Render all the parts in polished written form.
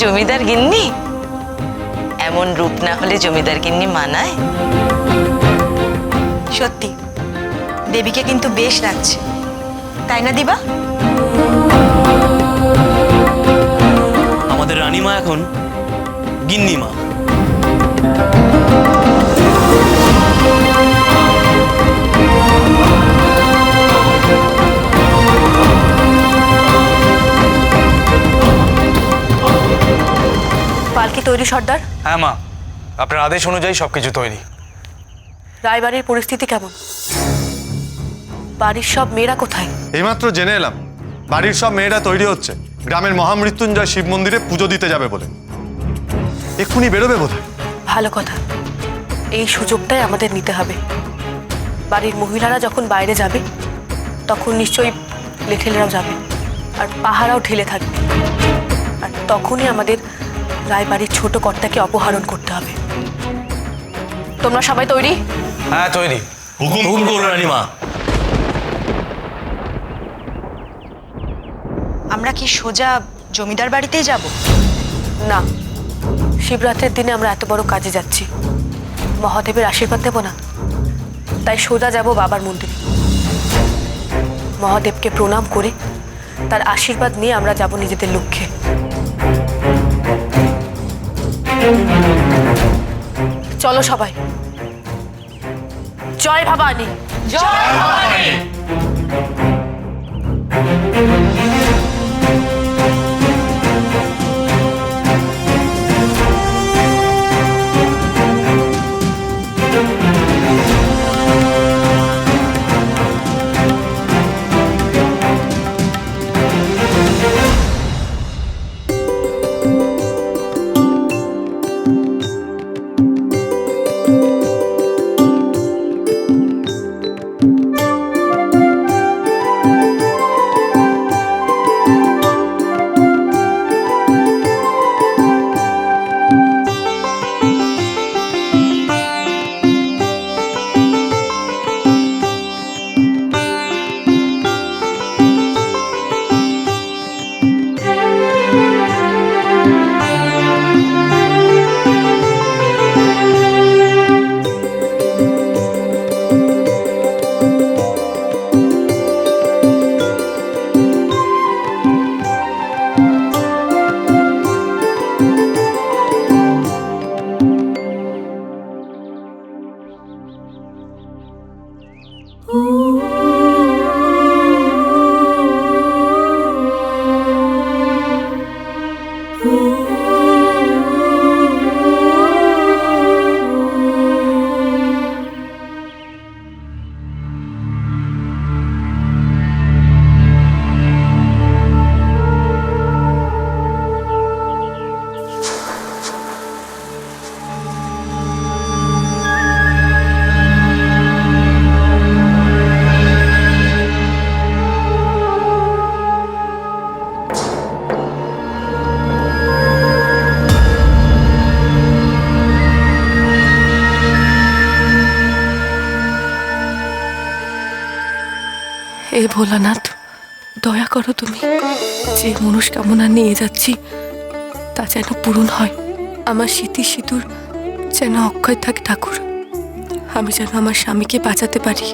জমিদার গিন্নি? এমন রূপ না হলে জমিদার গিন্নি মানায়? সত্যি দেবীকে কিন্তু বেশ লাগছে, তাই না দিবা? আমাদের রানীমা এখন গিন্নিমা। পালকি তৈরি সর্দার? হ্যাঁ মা, আপনার আদেশ অনুযায়ী সবকিছু তৈরি। রায়বাড়ির পরিস্থিতি কেমন? বাড়ির সব মেয়েরা কোথায়? এইমাত্র জেনে এলাম বাড়ির সব মেয়েরা তৈরি হচ্ছে গ্রামের মহামৃত্যুঞ্জয় শিব মন্দিরে পুজো দিতে যাবে বলে। এক্ষুনি বেরোবে বোধহয়। ভালো কথা, এই সুযোগটাই আমাদের নিতে হবে। বাড়ির মহিলারা যখন বাইরে যাবে তখন নিশ্চয়ই লেঠেলেরাও যাবে, আর পাহারাও ঢেলে থাকবে, আর তখনই আমাদের রায়বাড়ির ছোট কর্তাকে অপহরণ করতে হবে। তোমরা সবাই তৈরি? হ্যাঁ তৈরি। হুকুম করুন রানীমা। আমরা কি সোজা জমিদার বাড়িতেই যাব? না, শিবরাত্রির দিনে আমরা এত বড় কাজে যাচ্ছি, মহাদেবের আশীর্বাদ দেব না? তাই সোজা যাব বাবার মন্দিরে। মহাদেবকে প্রণাম করে তার আশীর্বাদ নিয়ে আমরা যাব নিজেদের লক্ষ্যে। চলো সবাই। জয় ভবানী। জয় ভবানী। হে ভোলানাথ, দয়া করো তুমি। যে মনস্কামনা নিয়ে যাচ্ছি তা যেন পূরণ হয়। আমার স্মৃতি সিঁদুর যেন অক্ষয় থাকে ঠাকুর। আমি যেন আমার স্বামীকে বাঁচাতে পারি।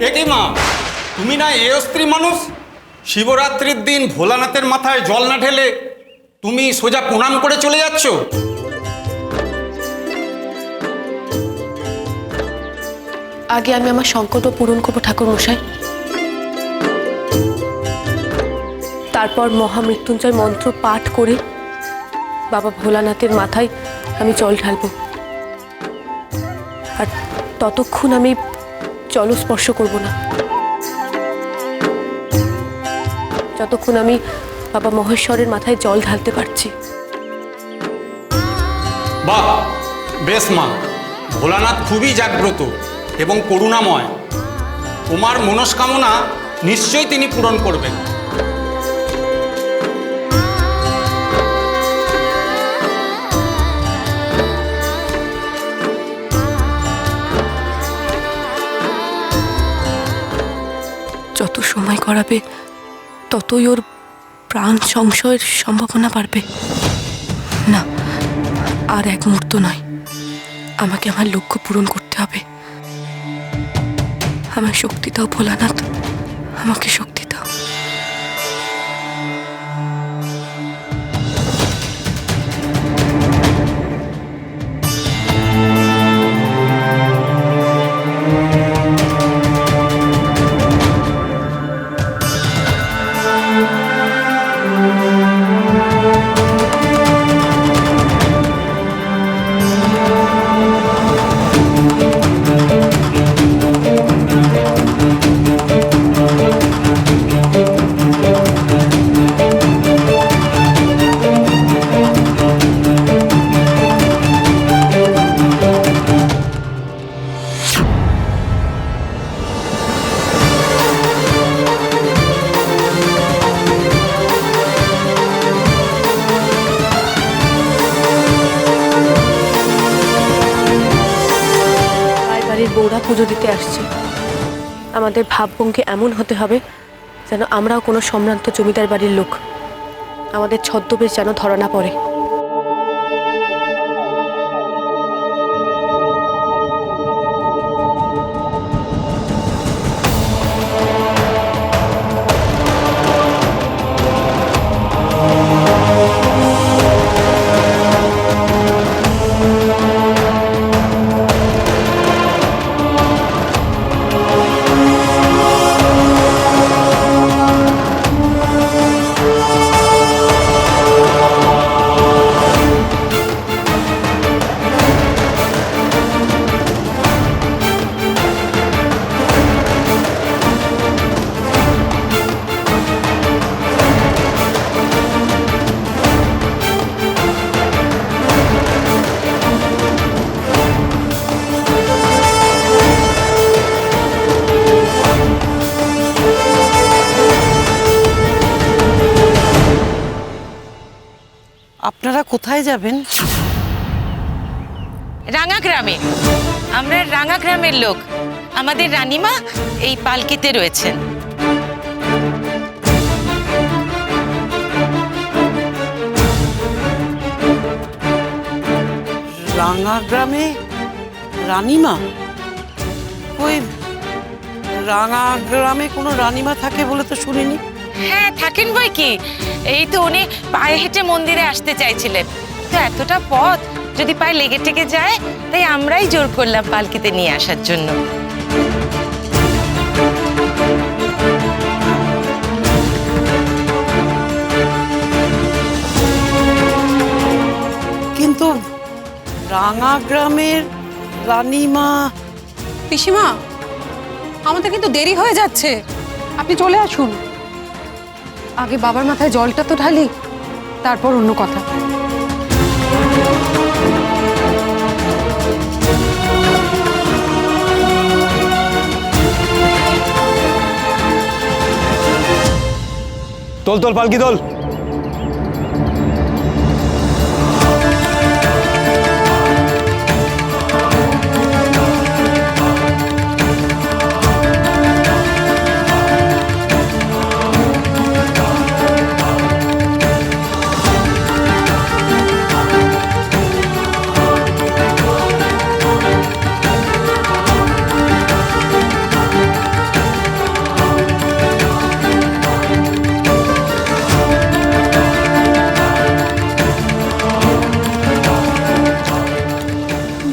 একই মা, তুমি না এ স্ত্রী মানুষ? শিবরাত্রির দিন ভোলানাথের মাথায় জল না ঢেলে তুমি সোজা প্রণাম করে চলে যাচ্ছ? আগে আমি আমার সংকল্প পূরণ করবো ঠাকুর মশাই, তারপর মহামৃত্যুঞ্জয় মন্ত্র পাঠ করে বাবা ভোলানাথের মাথায় আমি জল ঢালবো। আর ততক্ষণ আমি জল স্পর্শ করব না, যতক্ষণ আমি বাবা মহেশ্বরের মাথায় জল ঢালতে পারছি। বাহ, বেশ মা। ভোলানাথ খুবই জাগ্রত এবং করুণাময়। তোমার মনস্কামনা নিশ্চয়ই তিনি পূরণ করবেন। যত সময় করাবে ততই ওর প্রাণ সংশয়ের সম্ভাবনা বাড়বে। না, আর এক মুহূর্ত নয়, আমাকে আমার লক্ষ্য পূরণ করতে হবে। আমার শক্তি দাও ভোলানাথ, আমাকে শক্তি দাও। বাড়ির বউরা পুজো দিতে আসছে, আমাদের ভাবভঙ্গি এমন হতে হবে যেন আমরাও কোনো সম্ভ্রান্ত জমিদার বাড়ির লোক। আমাদের ছদ্মবেশ যেন ধরা না পড়ে। আপনারা কোথায় যাবেন? রাঙা গ্রামে। আমরা রাঙা গ্রামের লোক। আমাদের রানীমা এই পালকিতে রয়েছেন। রাঙা গ্রামে রানীমা? ওই রাঙা গ্রামে কোনো রানীমা থাকে বলে তো শুনিনি। হ্যাঁ, থাকেন বই কি। এই তো উনি পায়ে হেঁটে মন্দিরে আসতে চাইছিলেন, তো এতটা পথ যদি পায়ে লেগে টেগে যায়, তাই আমরাই জোর করলাম পালকিতে নিয়ে আসার জন্য। কিন্তু রাঙা গ্রামের রানীমা। পিসিমা, আমাদের কিন্তু দেরি হয়ে যাচ্ছে, আপনি চলে আসুন। আগে বাবার মাথায় জলটা তো ঢালি, তারপর অন্য কথা। তোল তোল পালকি তোল।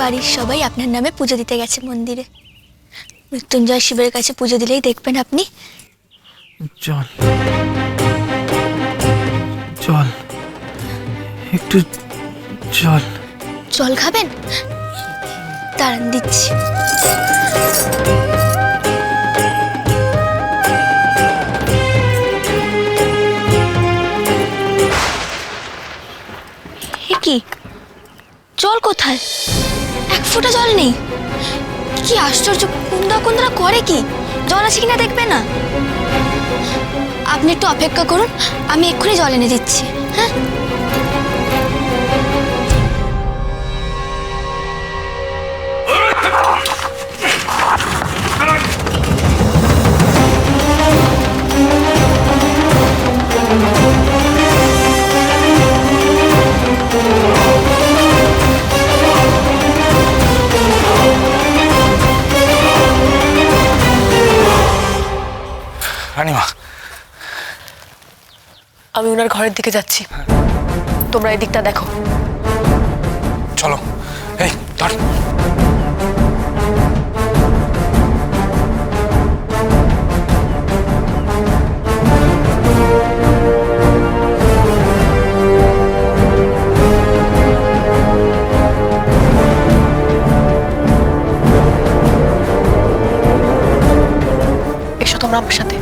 বাড়ির সবাই আপনার নামে পুজো দিতে গেছে মন্দিরে। মৃত্যুঞ্জয় শিবের কাছে পুজো দিলেই দেখবেন আপনি। জল জল, একটু জল। জল খাবেন? দাঁড়ান, দিচ্ছি। কি জল কোথায়? এক ফোঁটা জল নেই। কি আশ্চর্য! কুন্দা কুন্দা করে কি? জল আছে কিনা দেখবে না? আপনি একটু অপেক্ষা করুন, আমি এক্ষুনি জল এনে দিচ্ছি। হ্যাঁ, রানীমা, আমি ওনার ঘরের দিকে যাচ্ছি, তোমরা এদিকটা দেখো। চলো। এই ধর। এসো তোমরা আমার সাথে।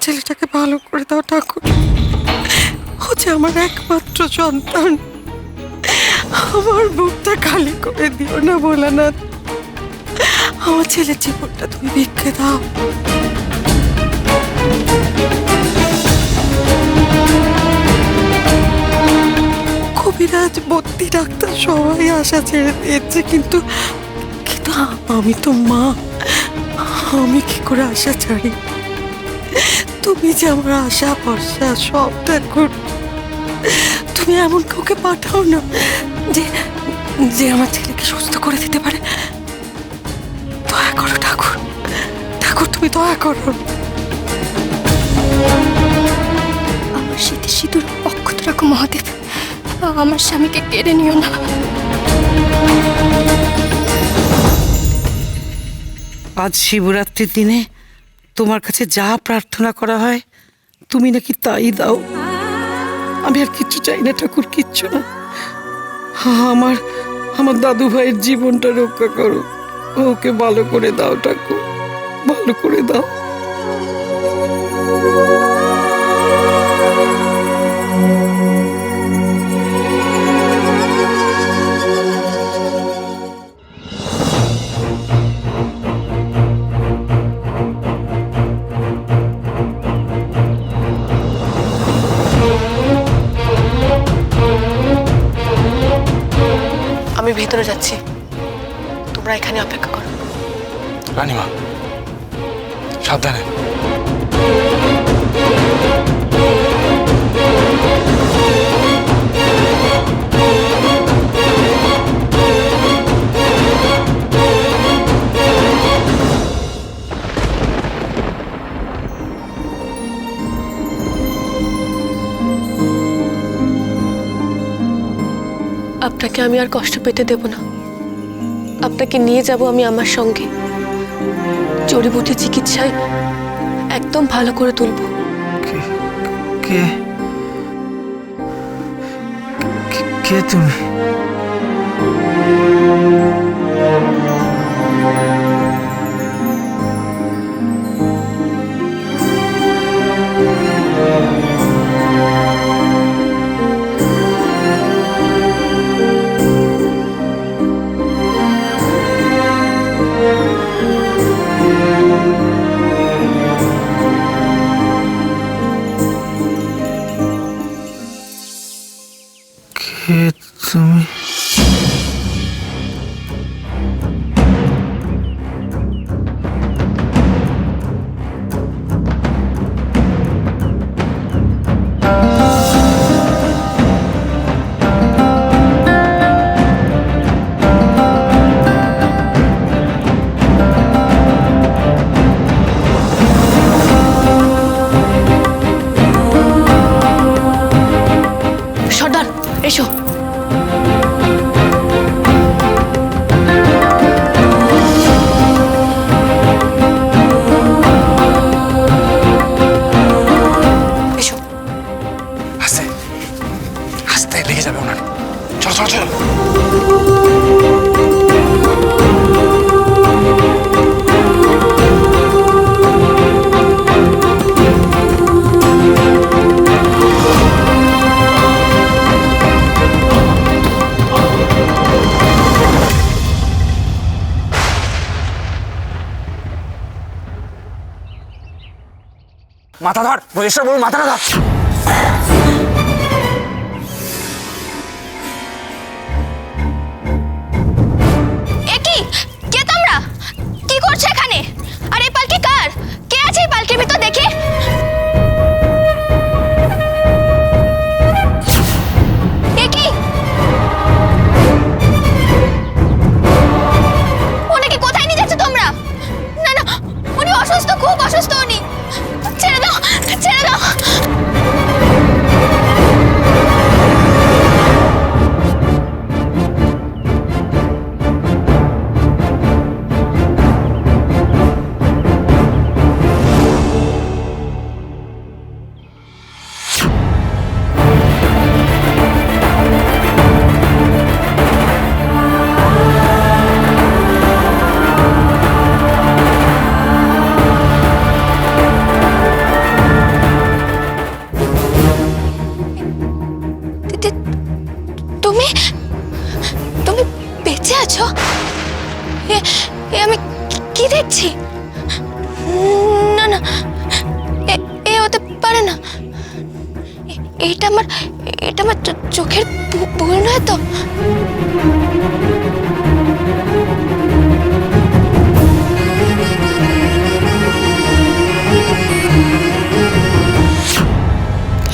ছেলেটাকে ভালো করে দাও ঠাকুর। ও যে আমার একমাত্র সন্তান, আমার বুকটা খালি করে দিও না ভোলানাথ। আমার ছেলের জীবনটা তুমি ভিক্ষে দাও। কবিরাজ, বদ্যি, ডাক্তার সবাই আশা ছেড়ে দিয়েছে, কিন্তু কিন্তু আমি তো মা, আমি কি করে আশা ছাড়ি? তুমি যে আমার আশা ভরসা সব ঠাকুর, তুমি এমন কাউকে পাঠাও না যে যে আমার ছেলেকে সুস্থ করে দিতে পারে। দয়া করো ঠাকুর, ঠাকুর তুমি দয়া করো। আমার শীতে সিঁদুর অক্ষত রাখো মহাদেব, আমার স্বামীকে কেড়ে নিও না। আজ শিবরাত্রির দিনে তোমার কাছে যা প্রার্থনা করা হয় তুমি নাকি তাই দাও। আমি আর কিচ্ছু চাই না ঠাকুর, কিচ্ছু না। আমার আমার দাদু ভাইয়ের জীবনটা রক্ষা করো, ওকে ভালো করে দাও ঠাকুর, ভালো করে দাও। আমি ভেতরে যাচ্ছি, তোমরা এখানে অপেক্ষা করো। রানীমা, সাবধানে। আপনাকে আমি আর কষ্ট পেতে দেব না। আপনাকে নিয়ে যাব আমি আমার সঙ্গে, জড়িবুটি চিকিৎসায় একদম ভালো করে তুলব। কে কে তুমি? কে তুমি? সর্দার এসো। এসো। আস্তে আস্তে লেগে যাবে ওনার। চলো চলো চলো। মাথা ধর, বলেশ্বর বাবু মাথাটা ধর। এ কি? কে তোমরা? কি করছো এখানে? আর এই পালকি কার? কে আছে এই পালকির ভিতর দেখি? এ কি? ওনাকে কোথায় নিয়ে যাচ্ছ তোমরা? না না, উনি অসুস্থ, খুব অসুস্থ উনি। ছেড়ে দাও, ছেড়ে দাও। তুমি তুমি বেঁচে আছো? এ আমি কি দেখছি? না না, এ হতে পারে না। এটা আমার চোখের ভুল নয় তো?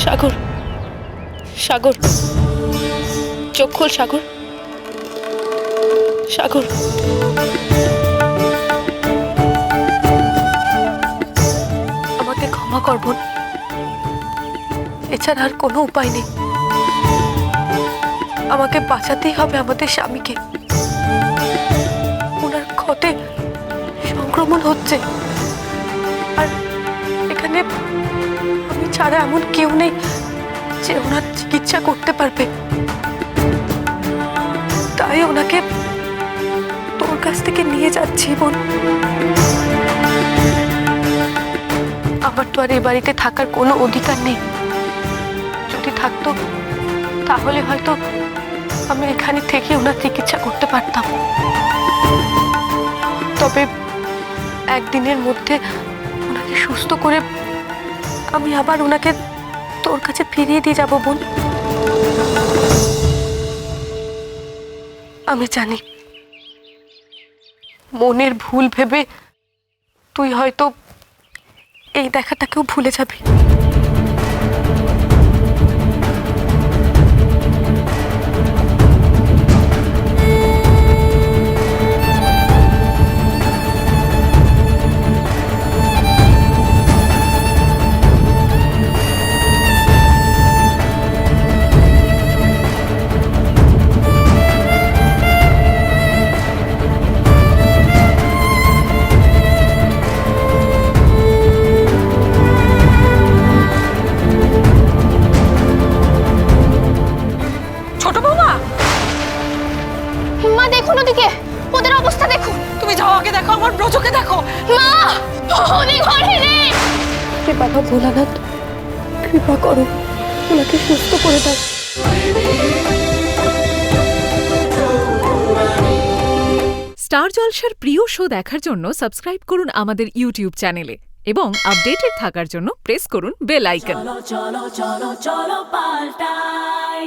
সাগর, সাগর, চোখ খোল সাগর, সাগর। আমাকে ক্ষমা কর বোন, এছাড়া আর কোনো উপায় নেই। আমাকে বাঁচাতেই হবে আমাদের স্বামীকে। ওনার ক্ষতে সংক্রমণ হচ্ছে, আর এখানে আমি ছাড়া এমন কেউ নেই যে ওনার চিকিৎসা করতে পারবে। তাই ওনাকে তোর কাছ থেকে নিয়ে যাচ্ছি বোন। আমার তো আর এই বাড়িতে থাকার কোনো অধিকার নেই। যদি থাকতো তাহলে হয়তো আমি এখানে থেকে ওনার চিকিৎসা করতে পারতাম। তবে একদিনের মধ্যে ওনাকে সুস্থ করে আমি আবার ওনাকে তোর কাছে ফিরিয়ে দিয়ে যাব বোন। আমি জানি মনের ভুল ভেবে তুই হয়তো এই দেখাটাকেও ভুলে যাবি। মা উনি ঘরে নেই। হে বাবা ভোলানাথ, কৃপা করো, ওনাকে সুস্থ করে দাও। স্টার জলসার প্রিয় শো দেখার জন্য সাবস্ক্রাইব করুন আমাদের ইউটিউব চ্যানেলে এবং আপডেটেড থাকার জন্য প্রেস করুন বেল আইকন। চলো চলো চলো চলো পাল্টাই।